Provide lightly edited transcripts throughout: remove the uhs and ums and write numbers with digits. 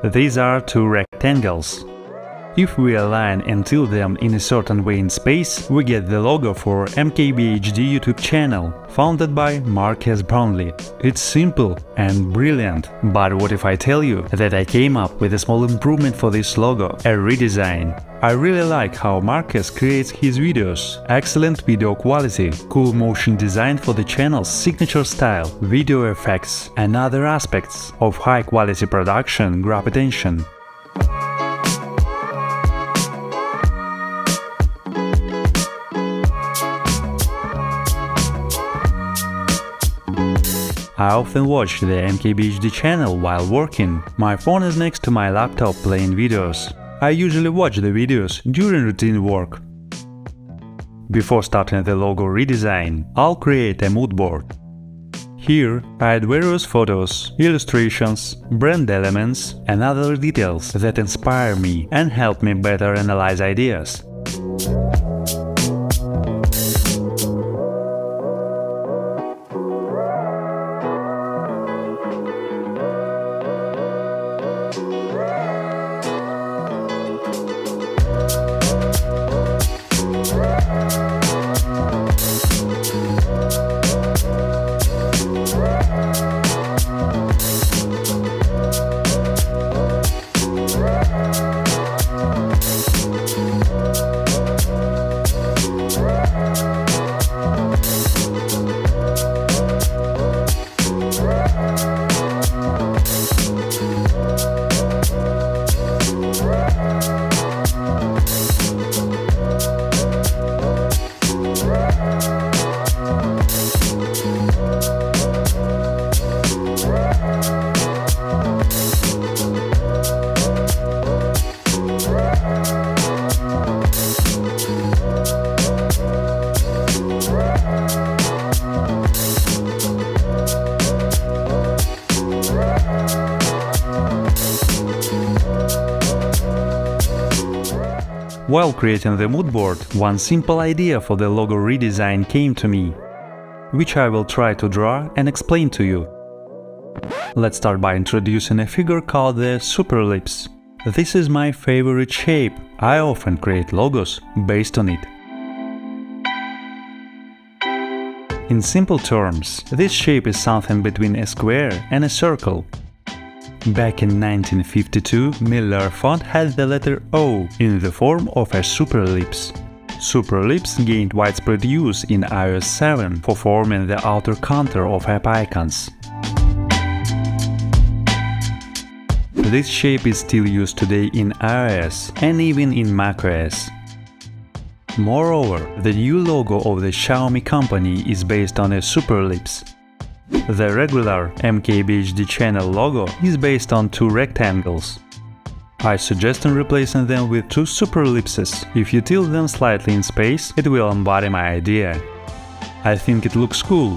These are two rectangles. If we align and tilt them in a certain way in space, we get the logo for MKBHD YouTube channel, founded by Marques Brownlee. It's simple and brilliant, but what if I tell you that I came up with a small improvement for this logo, a redesign? I really like how Marques creates his videos, excellent video quality, cool motion design for the channel's signature style, video effects and other aspects of high quality production grab attention. I often watch the MKBHD channel while working. My phone is next to my laptop playing videos. I usually watch the videos during routine work. Before starting the logo redesign, I'll create a mood board. Here, I add various photos, illustrations, brand elements and other details that inspire me and help me better analyze ideas. While creating the mood board, one simple idea for the logo redesign came to me, which I will try to draw and explain to you. Let's start by introducing a figure called the superellipse. This is my favorite shape. I often create logos based on it. In simple terms, this shape is something between a square and a circle. Back in 1952, Miller font had the letter O in the form of a superellipse. Superellipse gained widespread use in iOS 7 for forming the outer contour of app icons. This shape is still used today in iOS and even in macOS. Moreover, the new logo of the Xiaomi company is based on a superellipse. The regular MKBHD channel logo is based on two rectangles. I suggest replacing them with two superellipses. If you tilt them slightly in space, it will embody my idea. I think it looks cool.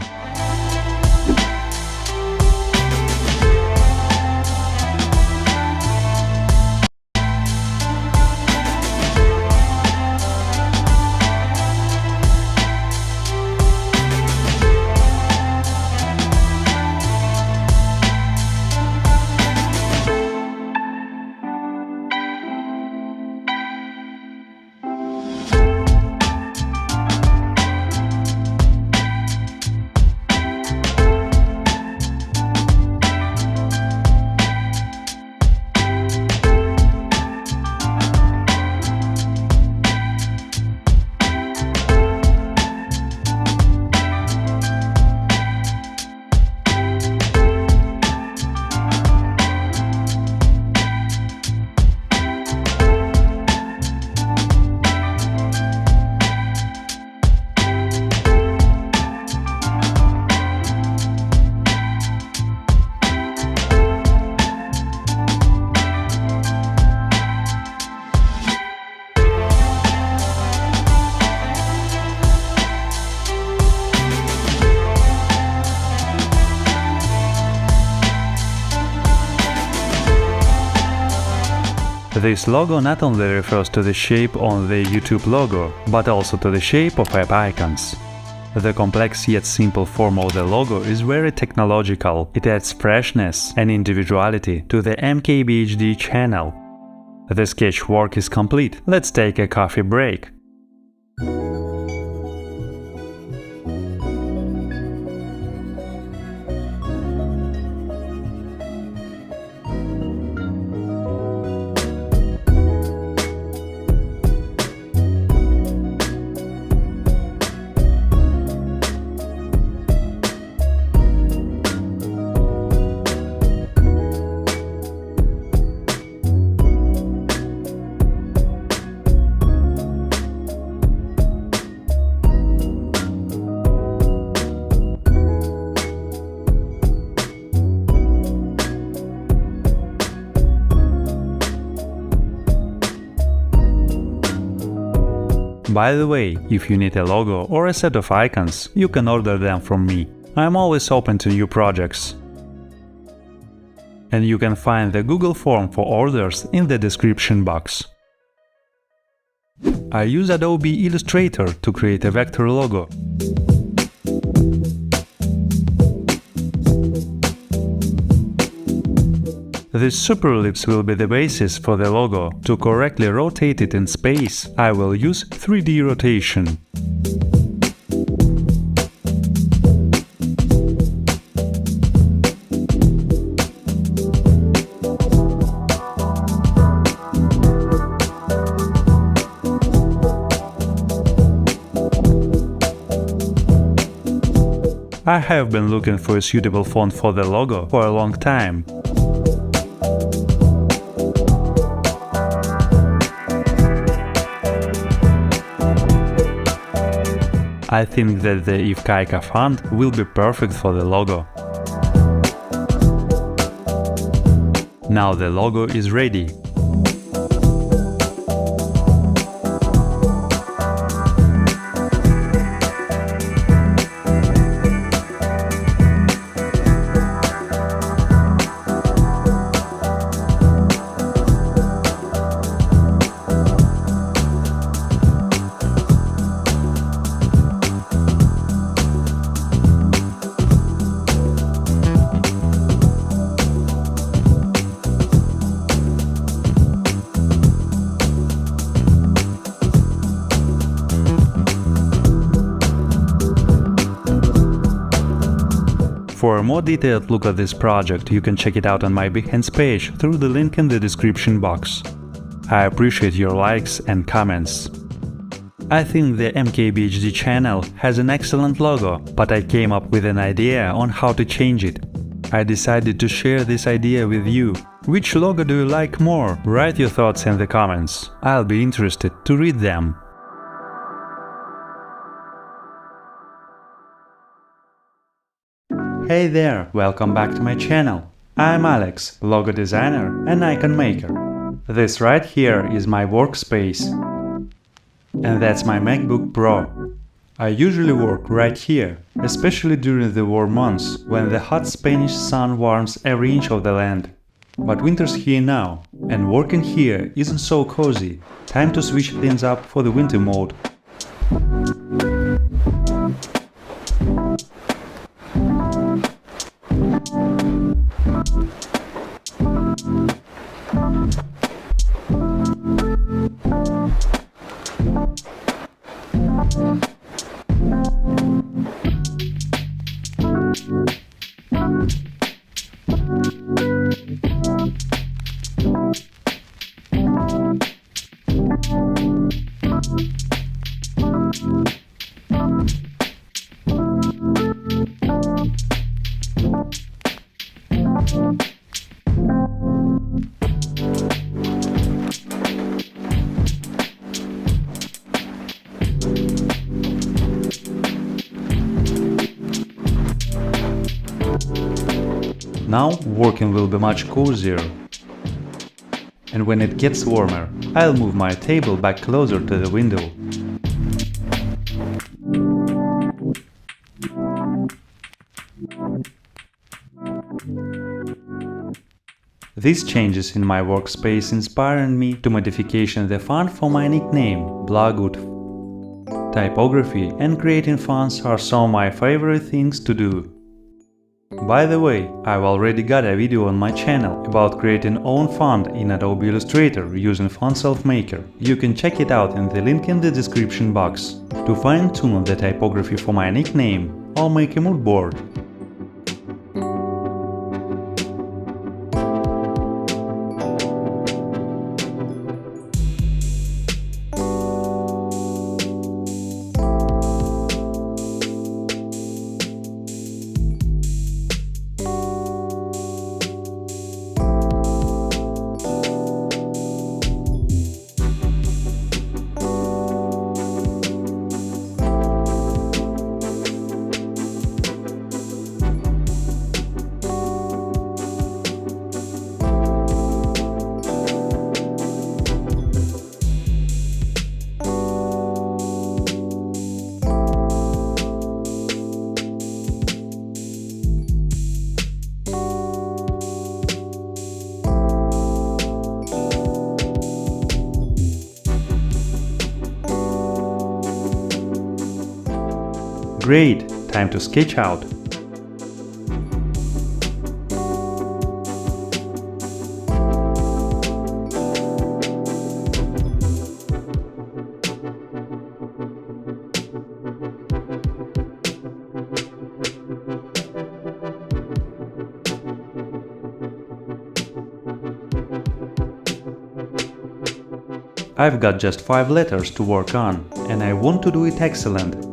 This logo not only refers to the shape on the YouTube logo, but also to the shape of app icons. The complex yet simple form of the logo is very technological. It adds freshness and individuality to the MKBHD channel. The sketch work is complete. Let's take a coffee break. By the way, if you need a logo or a set of icons, you can order them from me. I'm always open to new projects. And you can find the Google form for orders in the description box. I use Adobe Illustrator to create a vector logo. This superellipse will be the basis for the logo. To correctly rotate it in space, I will use 3D rotation. I have been looking for a suitable font for the logo for a long time. I think that the Ivkaika font will be perfect for the logo. Now the logo is ready. For a more detailed look at this project, you can check it out on my Behance page through the link in the description box. I appreciate your likes and comments. I think the MKBHD channel has an excellent logo, but I came up with an idea on how to change it. I decided to share this idea with you. Which logo do you like more? Write your thoughts in the comments. I'll be interested to read them. Hey there, welcome back to my channel. I'm Alex, logo designer and icon maker. This right here is my Workspace. And that's my MacBook Pro. I usually work right here, especially during the warm months, when the hot Spanish sun warms every inch of the land. But winter's here now, and working here isn't so cozy. Time to switch things up for the winter mode. Now working will be much cozier. And when it gets warmer, I'll move my table back closer to the window. These changes in my workspace inspired me to modification the font for my nickname, Blogoodf. typography and creating fonts are some of my favorite things to do. By the way, I've already got a video on my channel about creating own font in Adobe Illustrator using Font Self Maker. You can check it out in the link in the description box. To fine-tune the typography for my nickname, I'll make a mood board. Great! Time to sketch out. I've got just 5 letters to work on, and I want to do it excellent.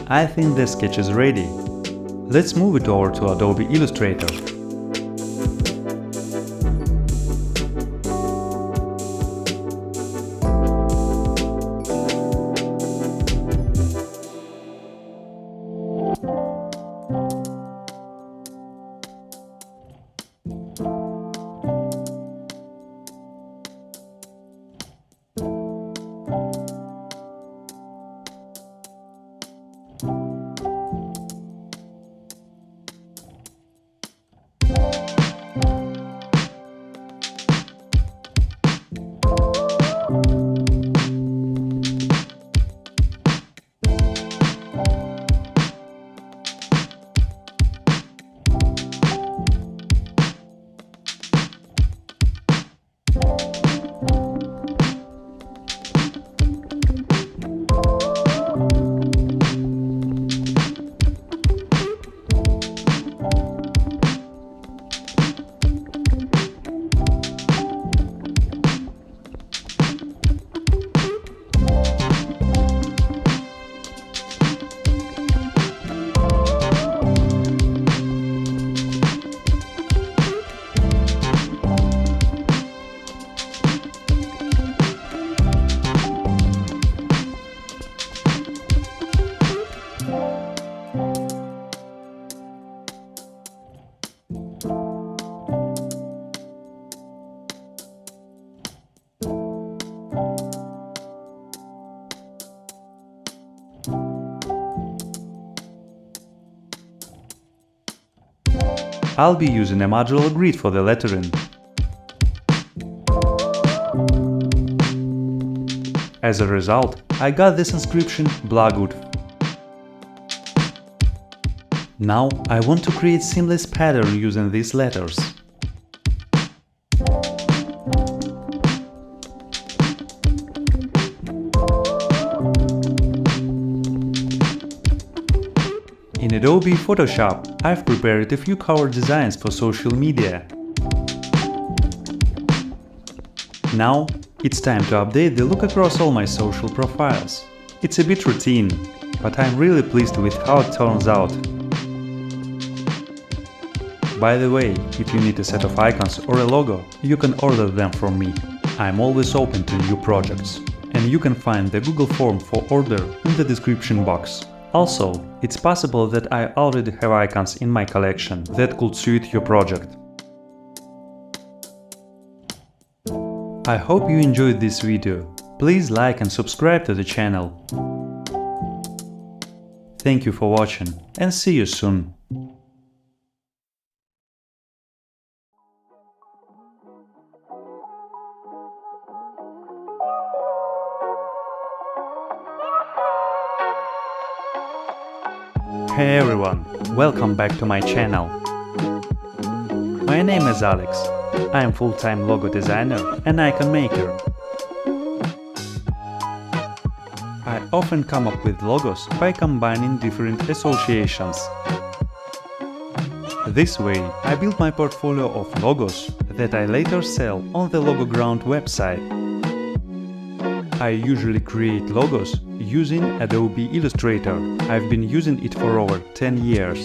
I think the sketch is ready. Let's move it over to Adobe Illustrator. I'll be using a modular grid for the lettering. As a result, I got this inscription Blogoodf. Now I want to create seamless pattern using these letters. In Adobe Photoshop, I've prepared a few cover designs for social media. Now, it's time to update the look across all my social profiles. It's a bit routine, but I'm really pleased with how it turns out. By the way, if you need a set of icons or a logo, you can order them from me. I'm always open to new projects, and you can find the Google form for order in the description box. Also, it's possible that I already have icons in my collection that could suit your project. I hope you enjoyed this video. Please like and subscribe to the channel. Thank you for watching and see you soon. Hey everyone, welcome back to my channel. My name is Alex. I am full-time logo designer and icon maker. I often come up with logos by combining different associations. This way, I build my portfolio of logos that I later sell on the Logoground website. I usually create logos using Adobe Illustrator. I've been using it for over 10 years.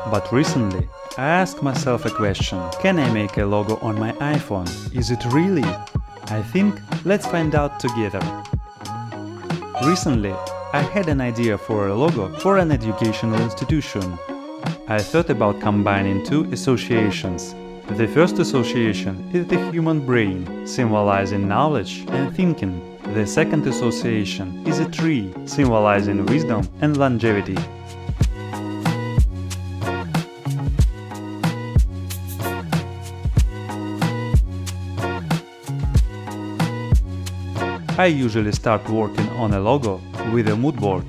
But recently, I asked myself a question: can I make a logo on my iPhone? Is it really? I think let's find out together. Recently, I had an idea for a logo for an educational institution. I thought about combining two associations. The first association is the human brain, symbolizing knowledge and thinking. The second association is a tree, symbolizing wisdom and longevity. I usually start working on a logo with a mood board.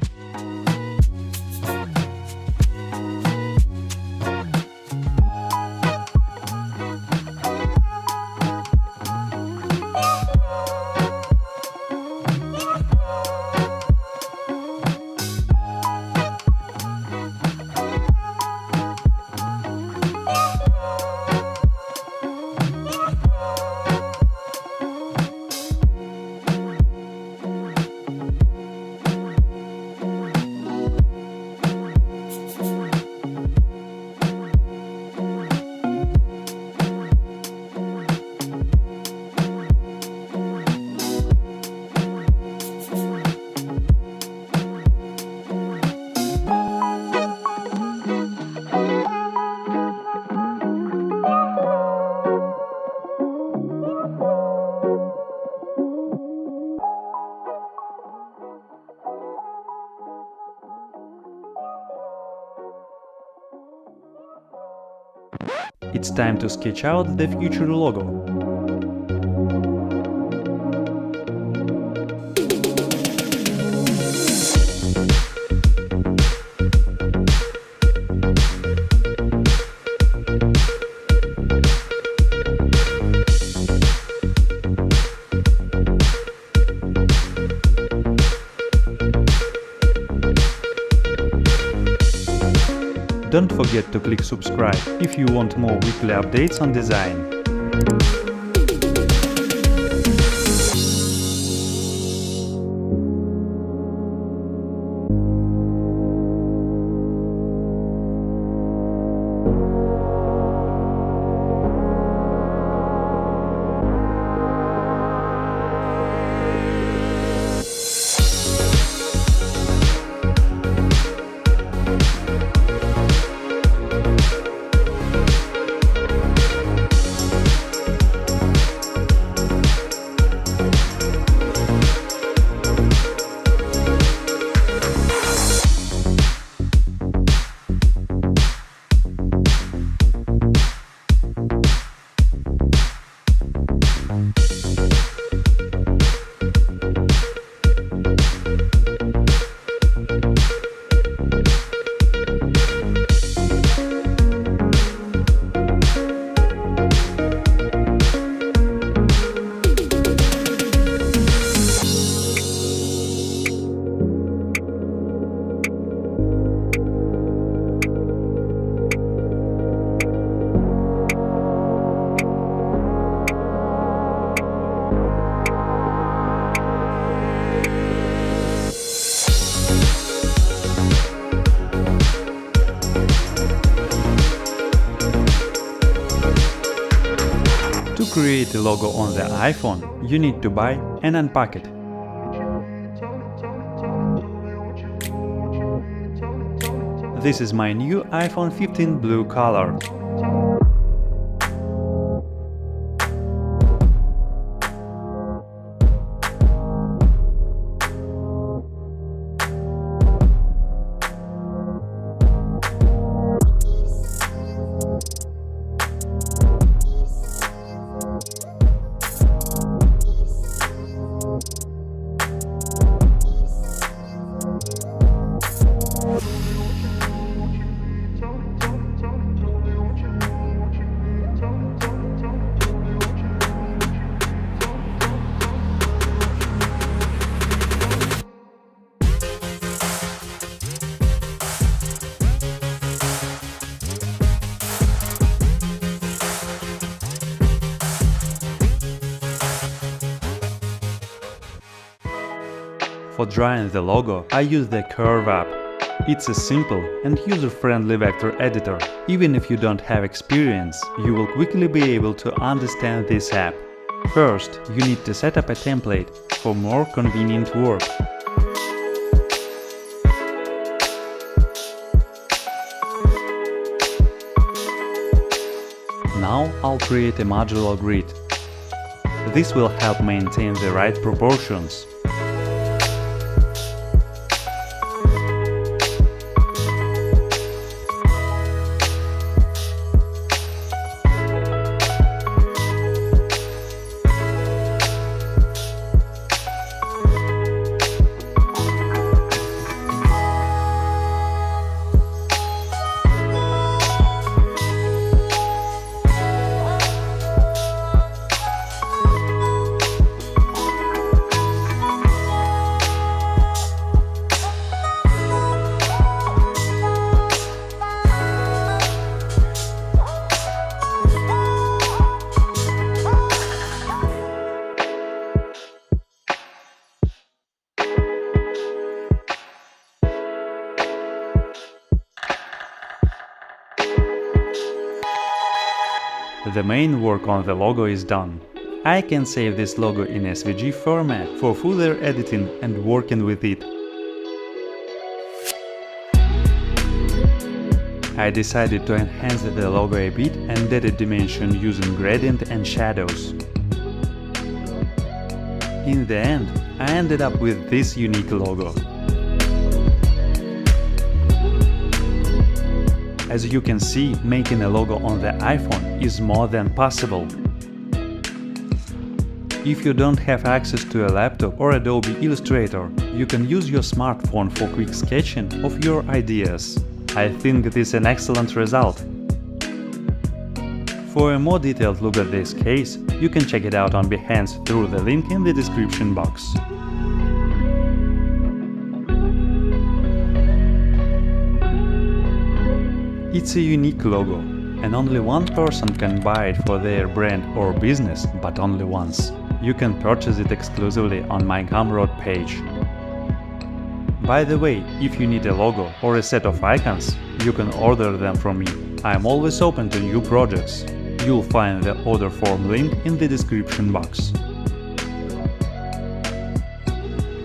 It's time to sketch out the future logo. Don't forget to click subscribe if you want more weekly updates on design. create a logo on the iPhone, you need to buy and unpack it. This is my new iPhone 15 blue color. For drawing the logo, I use the Curve app. It's a simple and user-friendly vector editor. Even if you don't have experience, you will quickly be able to understand this app. First, you need to set up a template for more convenient work. Now I'll create a modular grid. This will help maintain the right proportions. The main work on the logo is done. I can save this logo in SVG format for further editing and working with it. I decided to enhance the logo a bit and add a dimension using gradient and shadows. In the end, I ended up with this unique logo. As you can see, making a logo on the iPhone is more than possible. If you don't have access to a laptop or Adobe Illustrator, you can use your smartphone for quick sketching of your ideas. I think this is an excellent result. For a more detailed look at this case, you can check it out on Behance through the link in the description box. It's a unique logo, and only one person can buy it for their brand or business, but only once. You can purchase it exclusively on my Gumroad page. By the way, if you need a logo or a set of icons, you can order them from me. I'm always open to new projects. You'll find the order form link in the description box.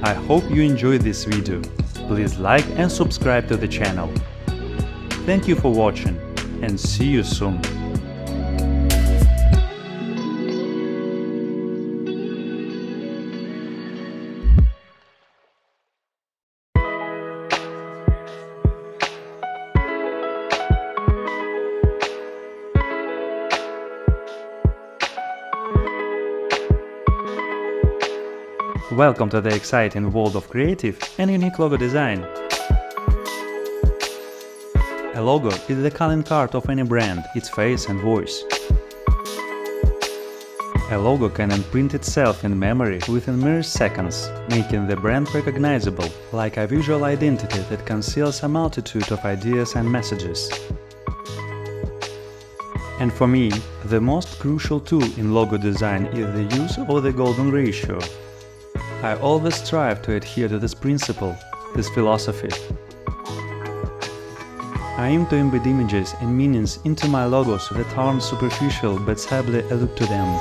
I hope you enjoyed this video. Please like and subscribe to the channel. Thank you for watching, and see you soon. Welcome to the exciting world of creative and unique logo design. A logo is the calling card of any brand, its face and voice. A logo can imprint itself in memory within mere seconds, making the brand recognizable, like a visual identity that conceals a multitude of ideas and messages. And for me, the most crucial tool in logo design is the use of the golden ratio. I always strive to adhere to this principle, this philosophy. I aim to embed images and meanings into my logos that aren't superficial but sadly allude to them.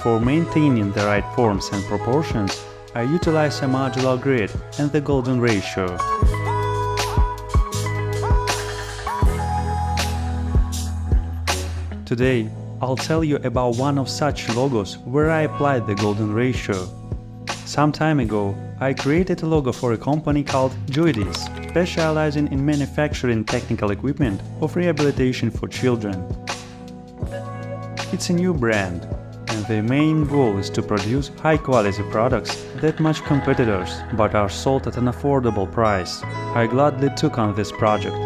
for maintaining the right forms and proportions, I utilize a modular grid and the golden ratio. Today, I'll tell you about one of such logos where I applied the golden ratio. Some time ago, I created a logo for a company called Joydis, specializing in manufacturing technical equipment of rehabilitation for children. It's a new brand, and their main goal is to produce high-quality products that match competitors but are sold at an affordable price. I gladly took on this project.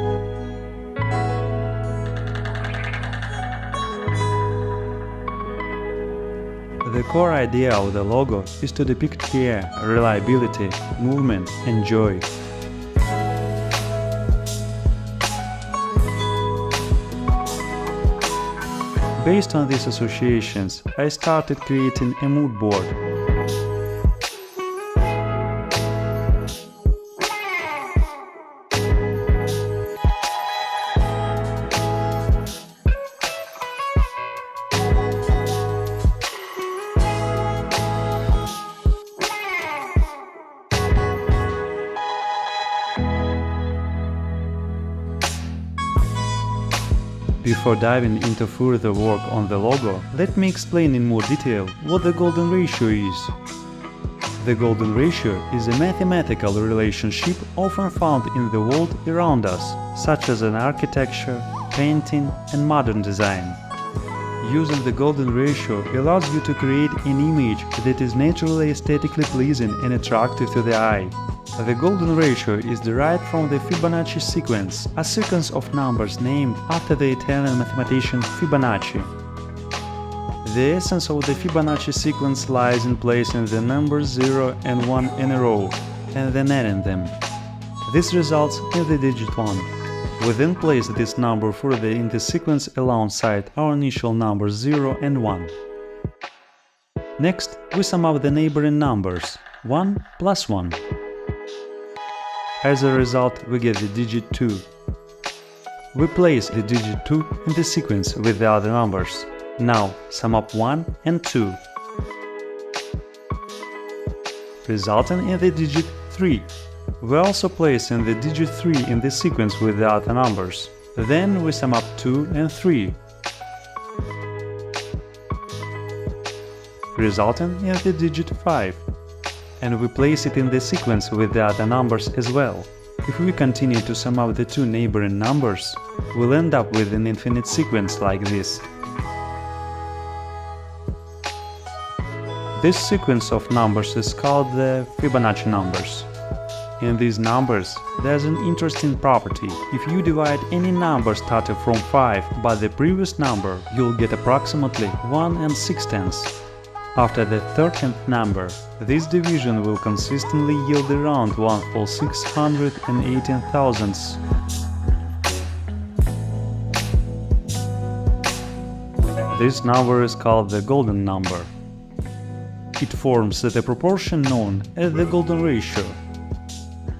The core idea of the logo is to depict care, reliability, movement, and joy. Based on these associations, I started creating a mood board. Before diving into further work on the logo, let me explain in more detail what the golden ratio is. The golden ratio is a mathematical relationship often found in the world around us, such as in architecture, painting, and modern design. Using the golden ratio allows you to create an image that is naturally aesthetically pleasing and attractive to the eye. The golden ratio is derived from the Fibonacci sequence, a sequence of numbers named after the Italian mathematician Fibonacci. The essence of the Fibonacci sequence lies in placing the numbers 0 and 1 in a row, and then adding them. This results in the digit 1. We then place this number further in the sequence alongside our initial numbers 0 and 1. Next, we sum up the neighboring numbers, 1 plus 1. As a result, we get the digit 2. We place the digit 2 in the sequence with the other numbers. Now, sum up 1 and 2, resulting in the digit 3. We also place in the digit 3 in the sequence with the other numbers. Then we sum up 2 and 3, resulting in the digit 5. And we place it in the sequence with the other numbers as well. If we continue to sum up the two neighboring numbers, we'll end up with an infinite sequence like this. This sequence of numbers is called the Fibonacci numbers. In these numbers, there's an interesting property. If you divide any number starting from 5 by the previous number, you'll get approximately 1 6/10. After the 13th number, this division will consistently yield around 1/618,000. This number is called the golden number. It forms the proportion known as the golden ratio.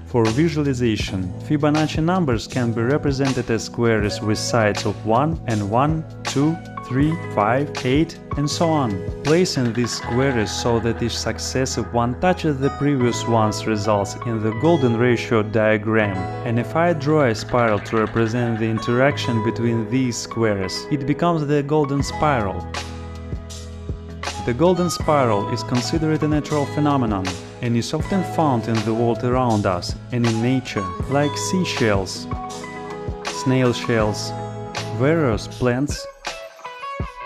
For visualization, Fibonacci numbers can be represented as squares with sides of 1 and 1, 2, 3, 5, 8, and so on. Placing these squares so that each successive one touches the previous ones results in the golden ratio diagram. And if I draw a spiral to represent the interaction between these squares, it becomes the golden spiral. The golden spiral is considered a natural phenomenon and is often found in the world around us and in nature, like seashells, snail shells, various plants,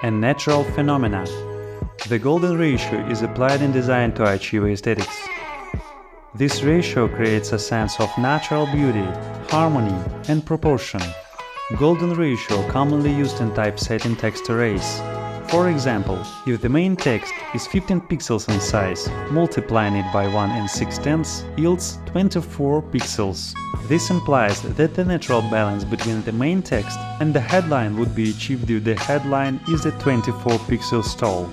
and natural phenomena. The golden ratio is applied in design to achieve aesthetics. This ratio creates a sense of natural beauty, harmony, and proportion. Golden ratio commonly used in typesetting text arrays. For example, if the main text is 15 pixels in size, multiplying it by 1 6/10 yields 24 pixels. This implies that the natural balance between the main text and the headline would be achieved if the headline is at 24 pixels tall.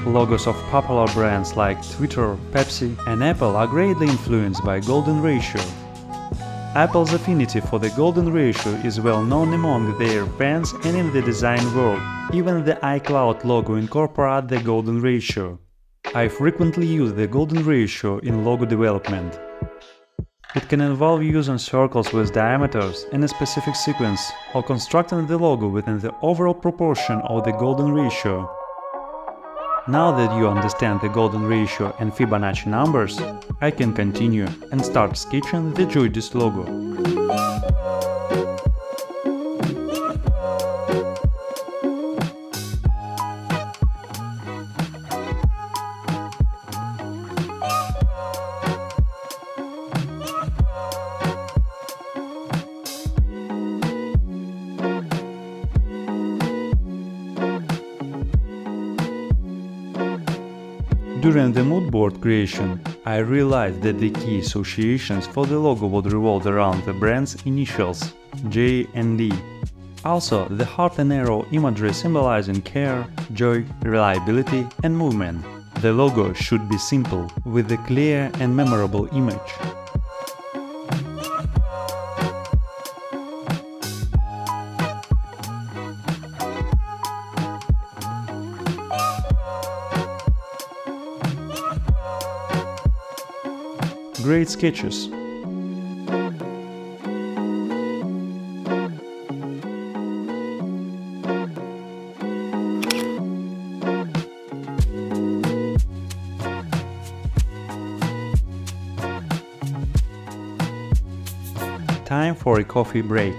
Logos of popular brands like Twitter, Pepsi, and Apple are greatly influenced by golden ratio. Apple's affinity for the golden ratio is well known among their fans and in the design world. Even the iCloud logo incorporates the golden ratio. I frequently use the golden ratio in logo development. It can involve using circles with diameters in a specific sequence or constructing the logo within the overall proportion of the golden ratio. Now that you understand the golden ratio and Fibonacci numbers, I can continue and start sketching the Joydist logo. During the mood board creation, I realized that the key associations for the logo would revolve around the brand's initials, J and D. Also, the heart and arrow imagery symbolizing care, joy, reliability and movement. The logo should be simple, with a clear and memorable image. Great sketches! Time for a coffee break.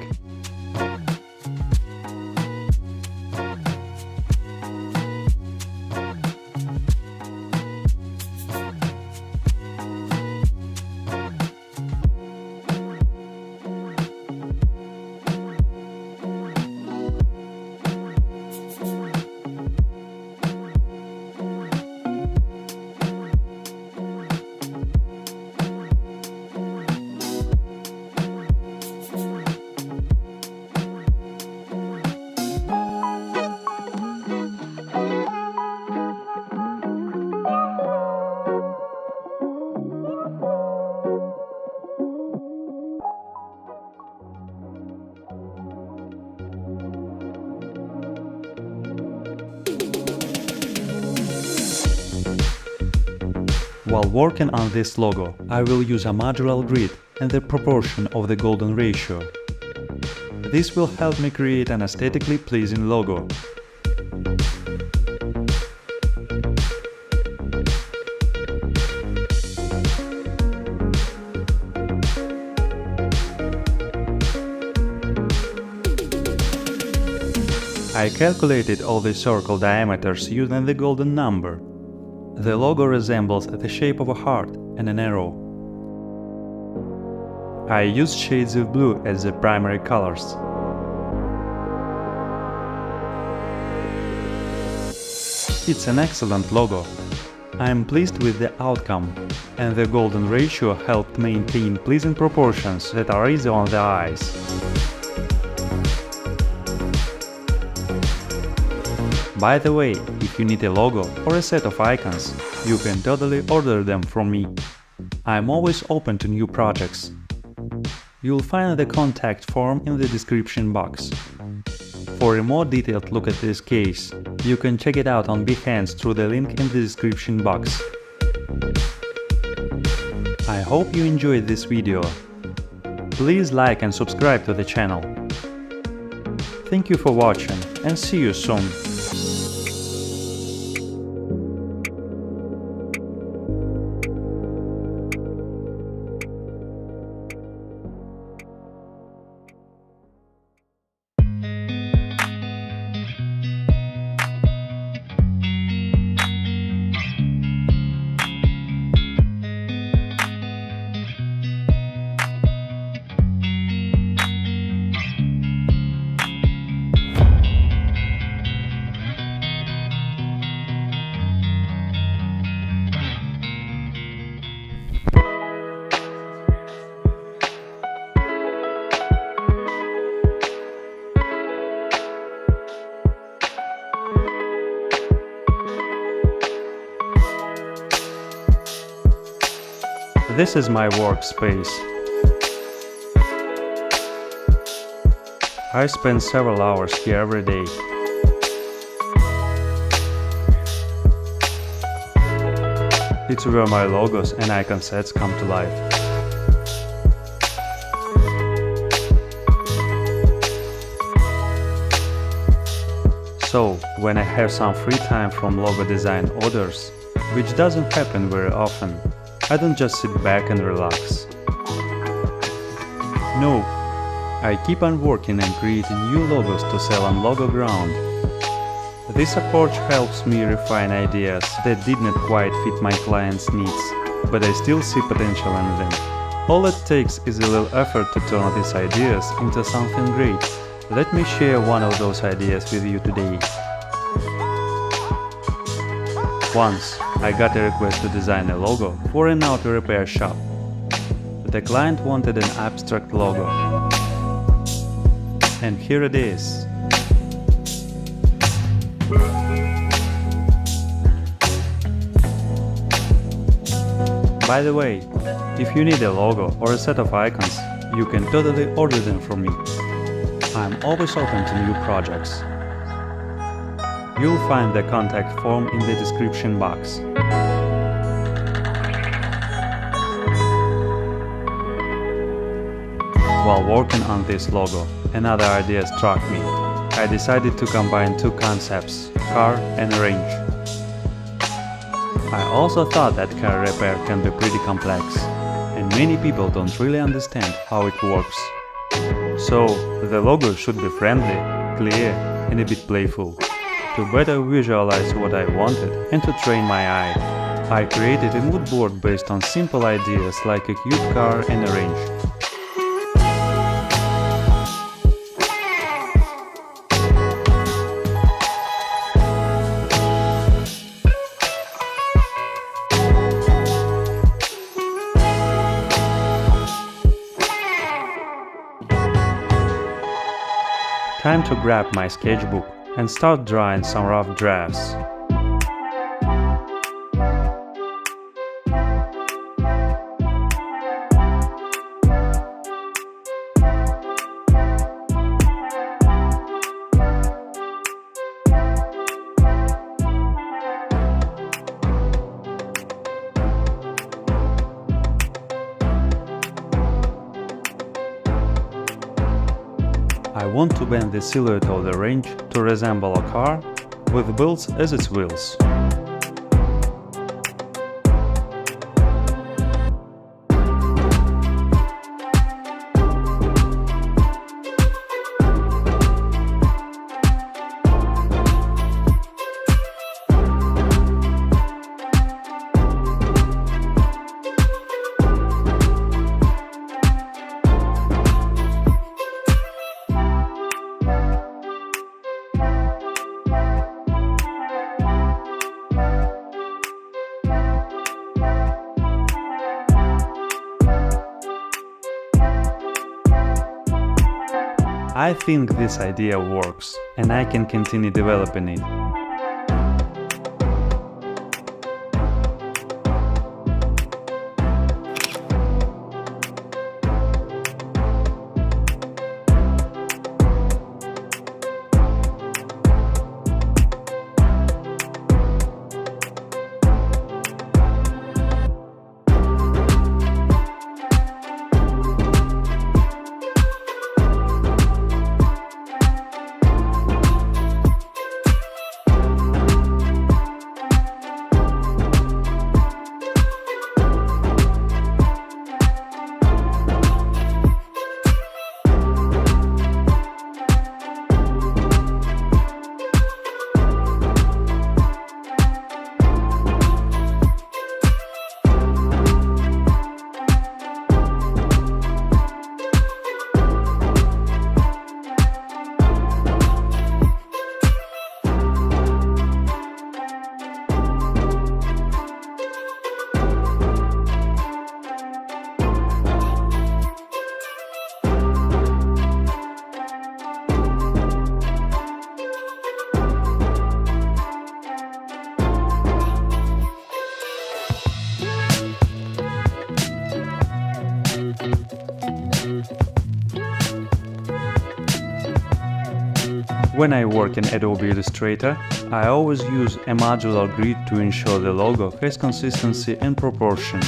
While working on this logo, I will use a modular grid and the proportion of the golden ratio. This will help me create an aesthetically pleasing logo. I calculated all the circle diameters using the golden number. The logo resembles the shape of a heart and an arrow. I used shades of blue as the primary colors. It's an excellent logo. I am pleased with the outcome, and the golden ratio helped maintain pleasing proportions that are easy on the eyes. By the way, if you need a logo or a set of icons, you can totally order them from me. I'm always open to new projects. You'll find the contact form in the description box. For a more detailed look at this case, you can check it out on Behance through the link in the description box. I hope you enjoyed this video. Please like and subscribe to the channel. Thank you for watching and see you soon. This is my workspace. I spend several hours here every day. It's where my logos and icon sets come to life. So, when I have some free time from logo design orders, which doesn't happen very often, I don't just sit back and relax. No, I keep on working and creating new logos to sell on Logoground. This approach helps me refine ideas that did not quite fit my clients' needs, but I still see potential in them. All it takes is a little effort to turn these ideas into something great. Let me share one of those ideas with you today. Once, I got a request to design a logo for an auto repair shop. The client wanted an abstract logo. And here it is. By the way, if you need a logo or a set of icons, you can totally order them from me. I'm always open to new projects. You'll find the contact form in the description box. While working on this logo, another idea struck me. I decided to combine two concepts, car and range. I also thought that car repair can be pretty complex, and many people don't really understand how it works. So, the logo should be friendly, clear, and a bit playful. To better visualize what I wanted and to train my eye, I created a mood board based on simple ideas like a cute car and a range. Time to grab my sketchbook and start drawing some rough drafts. I want to bend the silhouette of the range to resemble a car with wheels as its wheels. I think this idea works, and I can continue developing it. When I work in Adobe Illustrator, I always use a modular grid to ensure the logo has consistency and proportion.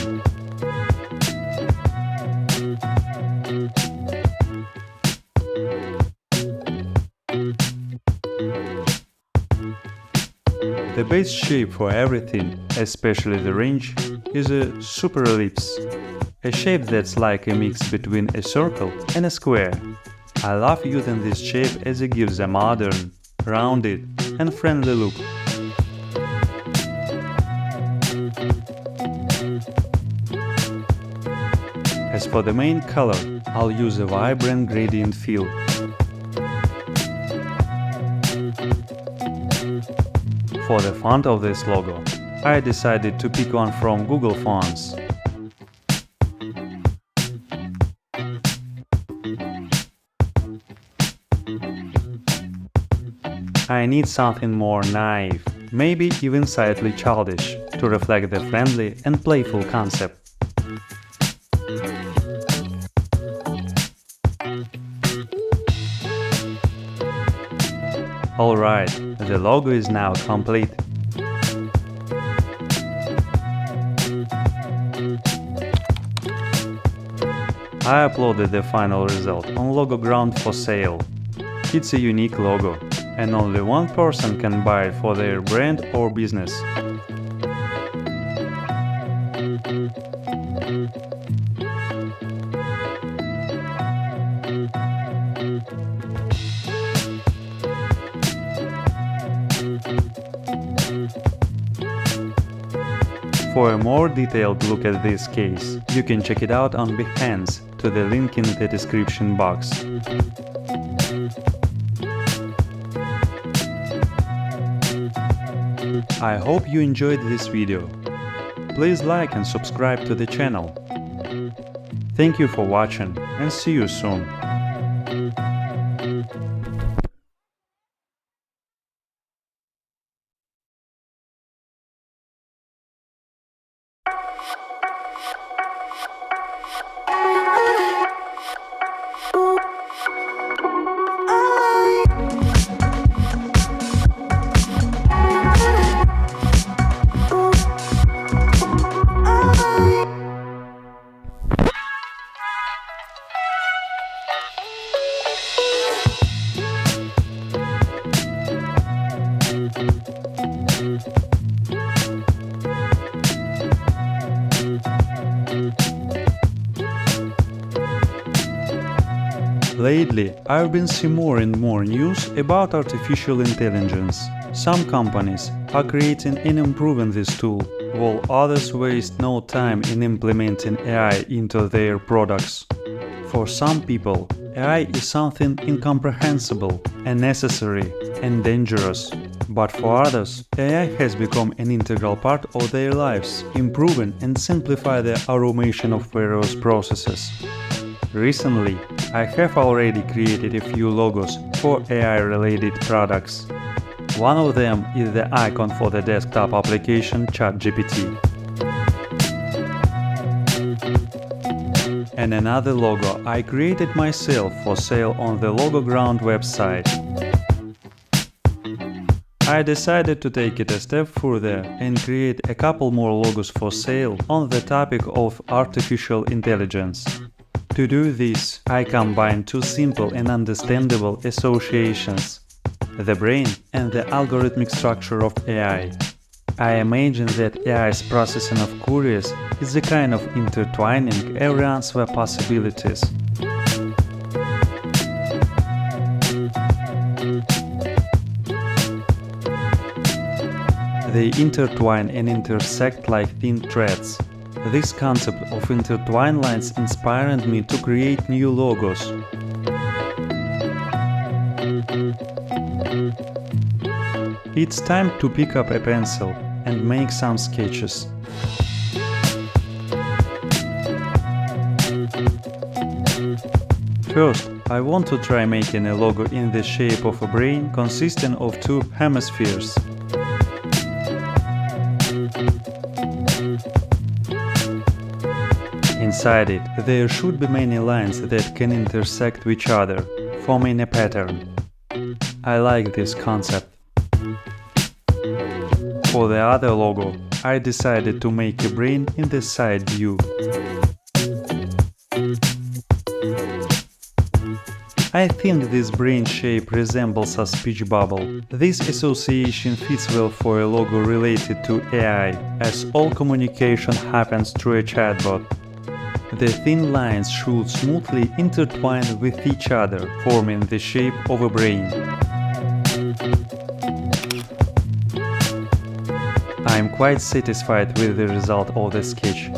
The base shape for everything, especially the range, is a super ellipse, a shape that's like a mix between a circle and a square. I love using this shape as it gives a modern, rounded and friendly look. As for the main color, I'll use a vibrant gradient fill. For the font of this logo, I decided to pick one from Google Fonts. I need something more naive, maybe even slightly childish, to reflect the friendly and playful concept. Alright, the logo is now complete. I uploaded the final result on Logoground for sale. It's a unique logo, and only one person can buy it for their brand or business. For a more detailed look at this case, you can check it out on Behance to the link in the description box. I hope you enjoyed this video. Please like and subscribe to the channel. Thank you for watching and see you soon. Lately, I've been seeing more and more news about artificial intelligence. Some companies are creating and improving this tool, while others waste no time in implementing AI into their products. For some people, AI is something incomprehensible, unnecessary and dangerous. But for others, AI has become an integral part of their lives, improving and simplifying the automation of various processes. Recently, I have already created a few logos for AI-related products. One of them is the icon for the desktop application ChatGPT. And another logo I created myself for sale on the Logoground website. I decided to take it a step further and create a couple more logos for sale on the topic of artificial intelligence. To do this, I combine two simple and understandable associations: the brain and the algorithmic structure of AI. I imagine that AI's processing of queries is the kind of intertwining every answer possibilities. They intertwine and intersect like thin threads. This concept of intertwined lines inspired me to create new logos. It's time to pick up a pencil and make some sketches. First, I want to try making a logo in the shape of a brain consisting of two hemispheres. Inside it, there should be many lines that can intersect each other, forming a pattern. I like this concept. For the other logo, I decided to make a brain in the side view. I think this brain shape resembles a speech bubble. This association fits well for a logo related to AI, as all communication happens through a chatbot. The thin lines should smoothly intertwine with each other, forming the shape of a brain. I am quite satisfied with the result of the sketch.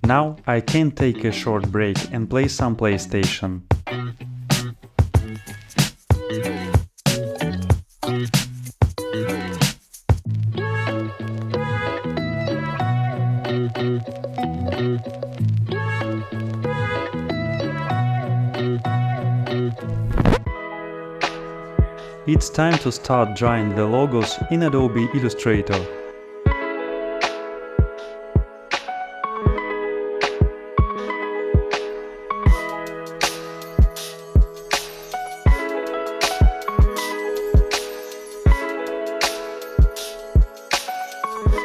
Now I can take a short break and play some PlayStation. It's time to start drawing the logos in Adobe Illustrator.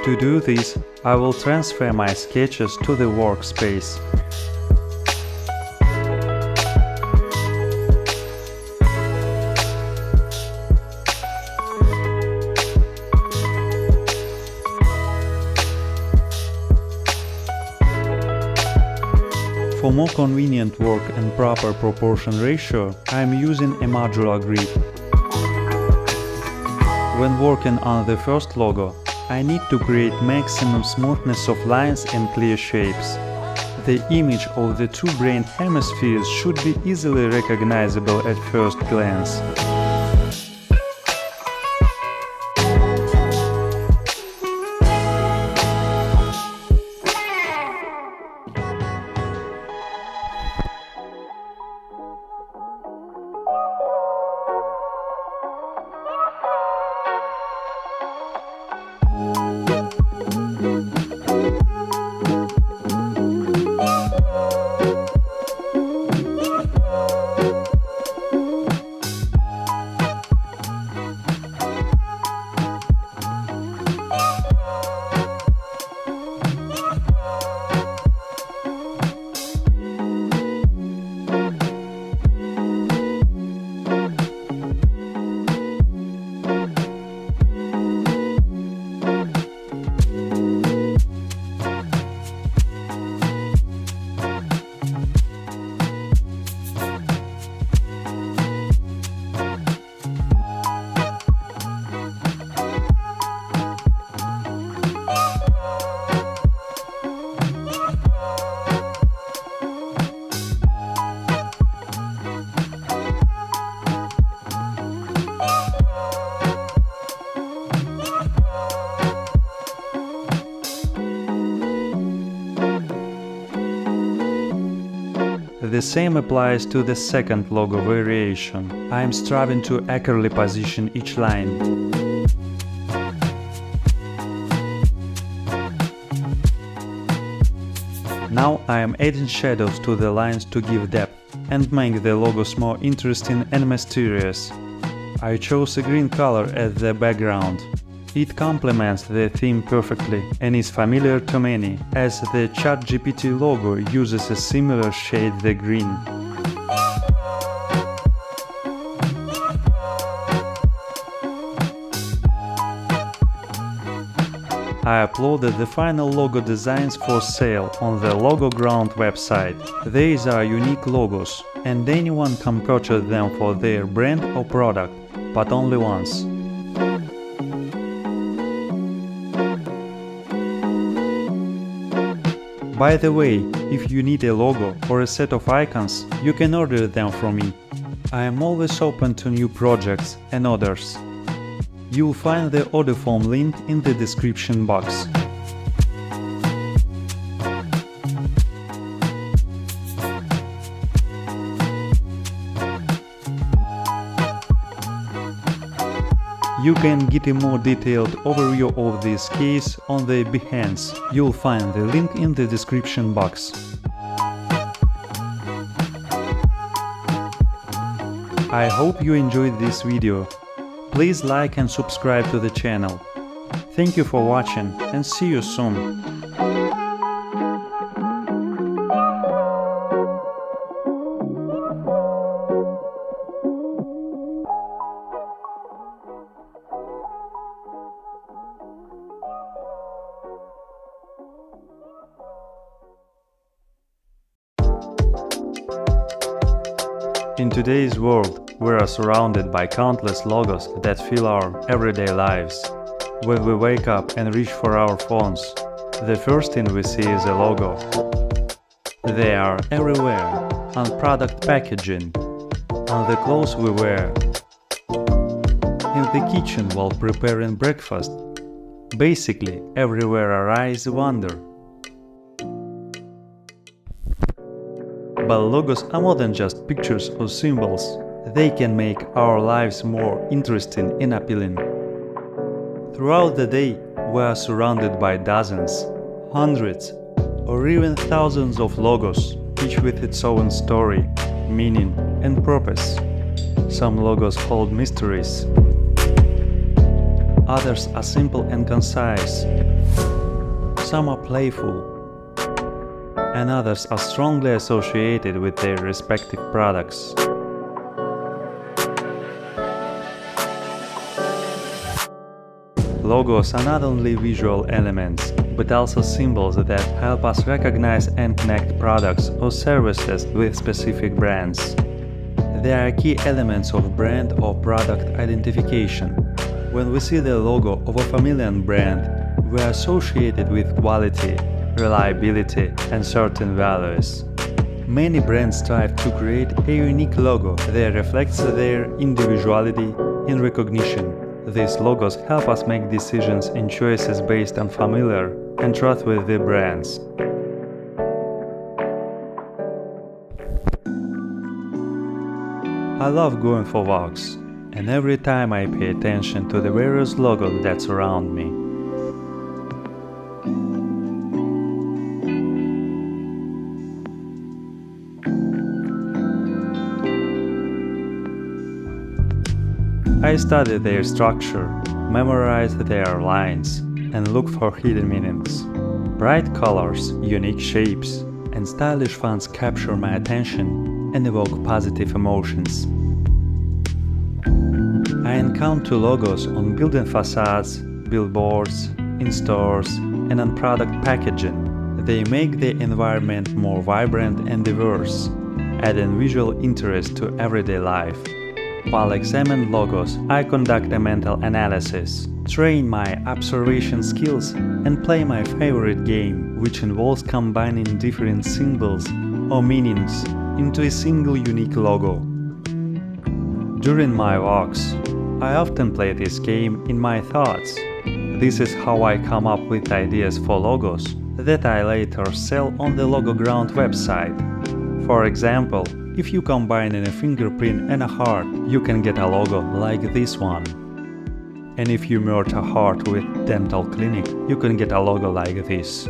To do this, I will transfer my sketches to the Workspace. For more convenient work and proper proportion ratio, I am using a modular grid. When working on the first logo, I need to create maximum smoothness of lines and clear shapes. The image of the two brain hemispheres should be easily recognizable at first glance. The same applies to the second logo variation. I am striving to accurately position each line. Now I am adding shadows to the lines to give depth and make the logos more interesting and mysterious. I chose a green color as the background. It complements the theme perfectly and is familiar to many, as the ChatGPT logo uses a similar shade, the green. I uploaded the final logo designs for sale on the Logoground website. These are unique logos, and anyone can purchase them for their brand or product, but only once. By the way, if you need a logo or a set of icons, you can order them from me. I am always open to new projects and orders. You'll find the order form link in the description box. You can get a more detailed overview of this case on the Behance. You'll find the link in the description box. I hope you enjoyed this video. Please like and subscribe to the channel. Thank you for watching and see you soon. In today's world, we are surrounded by countless logos that fill our everyday lives. When we wake up and reach for our phones, the first thing we see is a logo. They are everywhere, on product packaging, on the clothes we wear, in the kitchen while preparing breakfast. Basically, everywhere our eyes wander. But logos are more than just pictures or symbols. They can make our lives more interesting and appealing. Throughout the day, we are surrounded by dozens, hundreds, or even thousands of logos, each with its own story, meaning, and purpose. Some logos hold mysteries. Others are simple and concise. Some are playful, and others are strongly associated with their respective products. Logos are not only visual elements, but also symbols that help us recognize and connect products or services with specific brands. They are key elements of brand or product identification. When we see the logo of a familiar brand, we are associated with quality, reliability, and certain values. Many brands strive to create a unique logo that reflects their individuality and recognition. These logos help us make decisions and choices based on familiar and trustworthy brands. I love going for walks, and every time I pay attention to the various logos that surround me. I study their structure, memorize their lines, and look for hidden meanings. Bright colors, unique shapes, and stylish fonts capture my attention and evoke positive emotions. I encounter logos on building facades, billboards, in stores, and on product packaging. They make the environment more vibrant and diverse, adding visual interest to everyday life. While examining logos, I conduct a mental analysis, train my observation skills, and play my favorite game, which involves combining different symbols or meanings into a single unique logo. During my walks, I often play this game in my thoughts. This is how I come up with ideas for logos that I later sell on the Logoground website. For example, if you combine a fingerprint and a heart, you can get a logo like this one. And if you merge a heart with dental clinic, you can get a logo like this.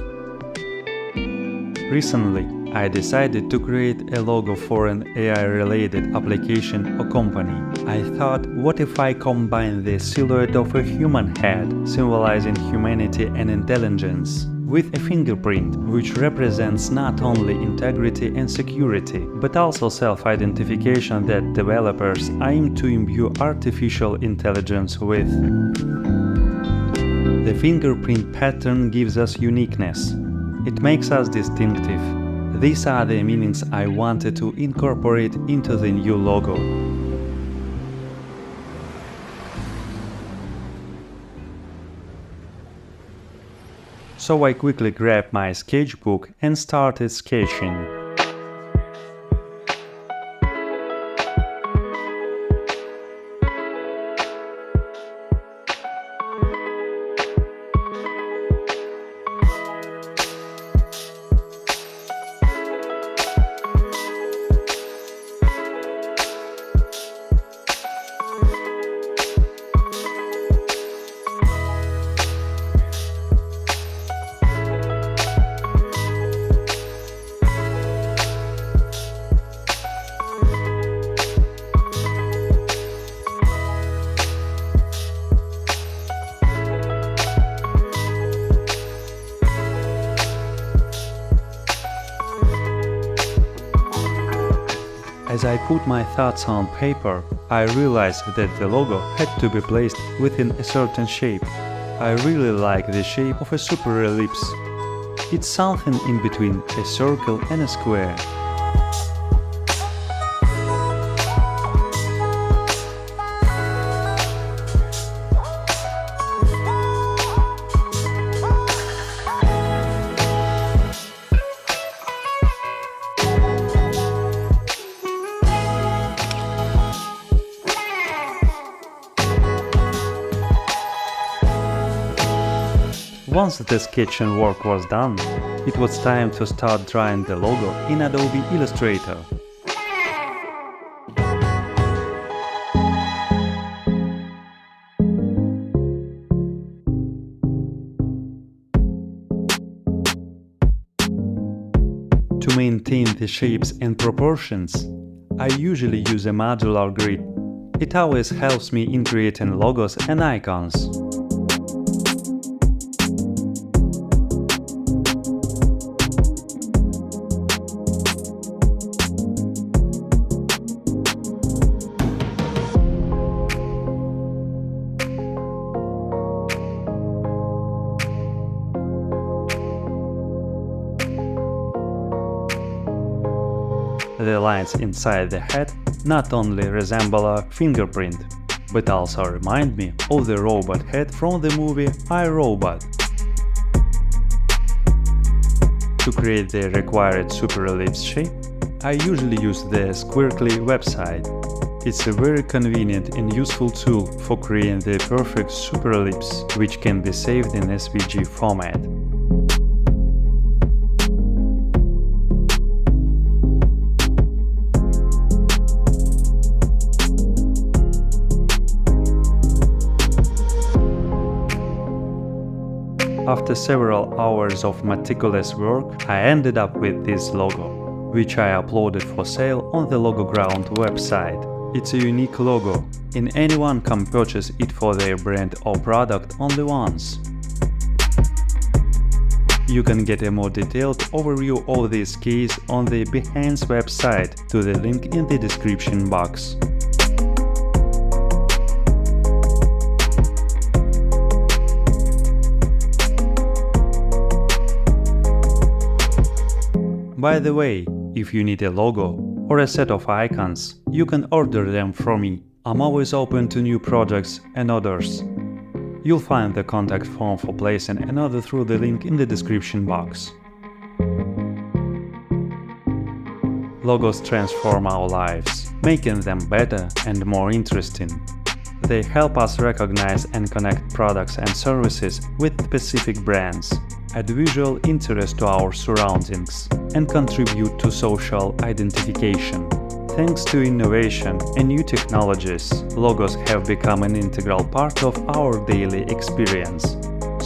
Recently, I decided to create a logo for an AI-related application or company. I thought, what if I combine the silhouette of a human head, symbolizing humanity and intelligence, with a fingerprint, which represents not only integrity and security, but also self-identification that developers aim to imbue artificial intelligence with. The fingerprint pattern gives us uniqueness. It makes us distinctive. These are the meanings I wanted to incorporate into the new logo. So I quickly grabbed my sketchbook and started sketching. As I put my thoughts on paper, I realized that the logo had to be placed within a certain shape. I really like the shape of a super ellipse. It's something in between a circle and a square. Once the sketch and work was done, it was time to start drawing the logo in Adobe Illustrator. To maintain the shapes and proportions, I usually use a modular grid. It always helps me in creating logos and icons. The lines inside the head not only resemble a fingerprint, but also remind me of the robot head from the movie I, Robot. To create the required super ellipse shape, I usually use the Squircly website. It's a very convenient and useful tool for creating the perfect super ellipse, which can be saved in SVG format. After several hours of meticulous work, I ended up with this logo, which I uploaded for sale on the Logoground website. It's a unique logo, and anyone can purchase it for their brand or product only once. You can get a more detailed overview of this case on the Behance website to the link in the description box. By the way, if you need a logo or a set of icons, you can order them from me. I'm always open to new projects and orders. You'll find the contact form for placing an order through the link in the description box. Logos transform our lives, making them better and more interesting. They help us recognize and connect products and services with specific brands, add visual interest to our surroundings, and contribute to social identification. Thanks to innovation and new technologies, logos have become an integral part of our daily experience.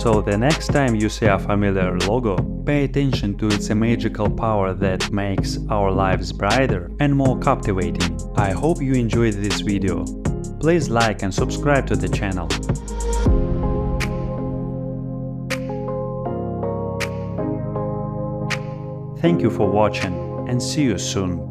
So the next time you see a familiar logo, pay attention to its magical power that makes our lives brighter and more captivating. I hope you enjoyed this video. Please like and subscribe to the channel. Thank you for watching and see you soon.